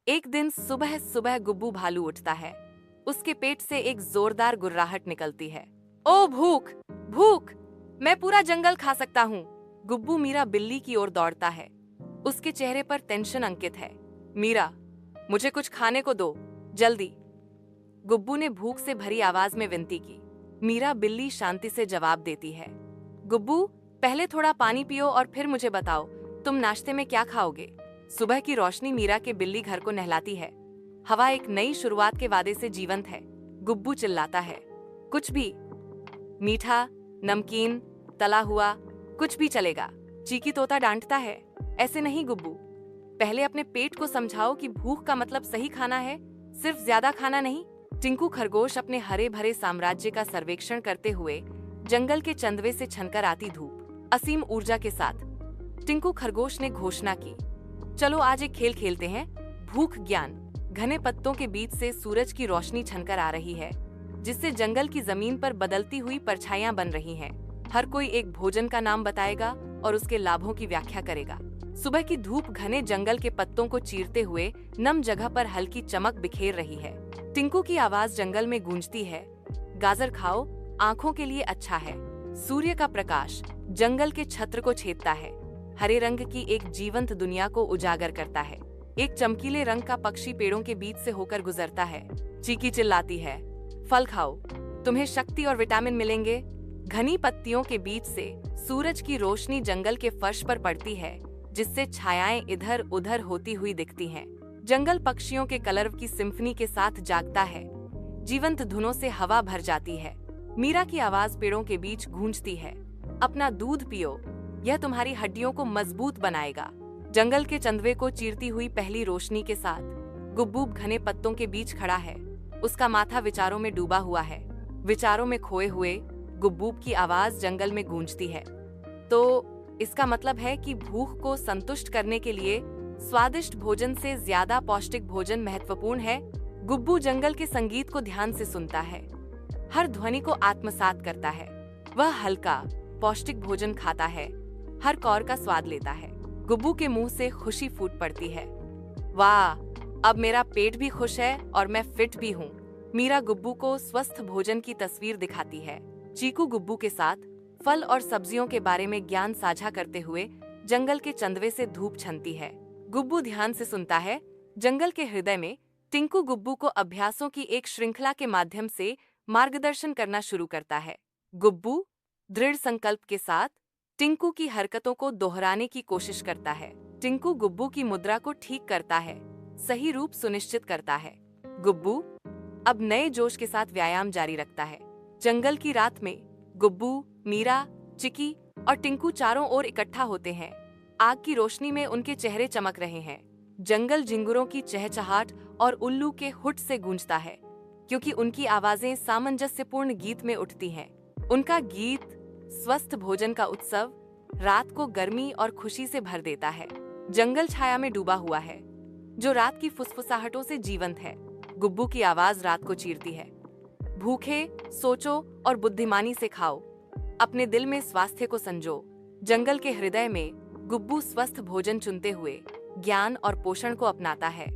एक दिन सुबह सुबह गुब्बू भालू उठता है। उसके पेट से एक जोरदार गुर्राहट निकलती है। ओ भूख, भूख! मैं पूरा जंगल खा सकता हूँ। गुब्बू मीरा बिल्ली की ओर दौड़ता है। उसके चेहरे पर टेंशन अंकित है। मीरा, मुझे कुछ खाने को दो, जल्दी। गुब्बू ने भूख से भरी आवाज में विनती की। मीरा बिल्ली शांति से जवाब देती है। गुब्बू, पहले थोड़ा पानी पियो और फिर मुझे बताओ, तुम नाश्ते में क्या खाओगे? सुबह की रोशनी मीरा के बिल्ली घर को नहलाती है। हवा एक नई शुरुआत के वादे से जीवंत है। गुब्बू चिल्लाता है, कुछ भी, मीठा, नमकीन, तला हुआ, कुछ भी चलेगा। चीकी तोता डांटता है, ऐसे नहीं गुब्बू, पहले अपने पेट को समझाओ कि भूख का मतलब सही खाना है, सिर्फ ज्यादा खाना नहीं। टिंकू खरगोश अपने हरे भरे साम्राज्य का सर्वेक्षण करते हुए जंगल के चंदवे से छनकर आती धूप, असीम ऊर्जा के साथ टिंकू खरगोश ने घोषणा की, चलो आज एक खेल खेलते हैं, भूख ज्ञान। घने पत्तों के बीच से सूरज की रोशनी छनकर आ रही है, जिससे जंगल की जमीन पर बदलती हुई परछाइयां बन रही हैं। हर कोई एक भोजन का नाम बताएगा और उसके लाभों की व्याख्या करेगा। सुबह की धूप घने जंगल के पत्तों को चीरते हुए नम जगह पर हल्की चमक बिखेर रही है। टिंकू की आवाज जंगल में गूंजती है, गाजर खाओ, आंखों के लिए अच्छा है। सूर्य का प्रकाश जंगल के छत्र को छेदता है, हरे रंग की एक जीवंत दुनिया को उजागर करता है। एक चमकीले रंग का पक्षी पेड़ों के बीच से होकर गुजरता है। चीकी चिल्लाती है, फल खाओ, तुम्हें शक्ति और विटामिन मिलेंगे। घनी पत्तियों के बीच से सूरज की रोशनी जंगल के फर्श पर पड़ती है, जिससे छायाएं इधर उधर होती हुई दिखती हैं। जंगल पक्षियों के कलरव की सिम्फनी के साथ जागता है। जीवंत धुनों से हवा भर जाती है। मीरा की आवाज पेड़ों के बीच गूंजती है, अपना दूध पियो, यह तुम्हारी हड्डियों को मजबूत बनाएगा। जंगल के चंदवे को चीरती हुई पहली रोशनी के साथ गुब्बू घने पत्तों के बीच खड़ा है। उसका माथा विचारों में डूबा हुआ है। विचारों में खोए हुए गुब्बू की आवाज जंगल में गूंजती है, तो इसका मतलब है कि भूख को संतुष्ट करने के लिए स्वादिष्ट भोजन से ज्यादा पौष्टिक भोजन महत्वपूर्ण है। गुब्बू जंगल के संगीत को ध्यान से सुनता है, हर ध्वनि को आत्मसात करता है। वह हल्का पौष्टिक भोजन खाता है, हर कौर का स्वाद लेता है। गुब्बू के मुंह से खुशी फूट पड़ती है, वाह, अब मेरा पेट भी खुश है और मैं फिट भी हूँ। मीरा गुब्बू को स्वस्थ भोजन की तस्वीर दिखाती है। चीकू गुब्बू के साथ फल और सब्जियों के बारे में ज्ञान साझा करते हुए जंगल के चंदवे से धूप छनती है। गुब्बू ध्यान से सुनता है। जंगल के हृदय में टिंकू गुब्बू को अभ्यासों की एक श्रृंखला के माध्यम से मार्गदर्शन करना शुरू करता है। गुब्बू दृढ़ संकल्प के साथ टिंकू की हरकतों को दोहराने की कोशिश करता है। टिंकू गुब्बू की मुद्रा को ठीक करता है, सही रूप सुनिश्चित करता है। गुब्बू अब नए जोश के साथ व्यायाम जारी रखता है। जंगल की रात में गुब्बू, मीरा, चिकी और टिंकू चारों ओर इकट्ठा होते हैं। आग की रोशनी में उनके चेहरे चमक रहे हैं। जंगल झिंगुरों की चहचहाट और उल्लू के हुट से गूंजता है, क्योंकि उनकी आवाजें सामंजस्यपूर्ण गीत में उठती हैं। उनका गीत स्वस्थ भोजन का उत्सव रात को गर्मी और खुशी से भर देता है। जंगल छाया में डूबा हुआ है, जो रात की फुसफुसाहटों से जीवंत है। गुब्बू की आवाज रात को चीरती है, भूखे सोचो और बुद्धिमानी से खाओ, अपने दिल में स्वास्थ्य को संजो। जंगल के हृदय में गुब्बू स्वस्थ भोजन चुनते हुए ज्ञान और पोषण को अपनाता है।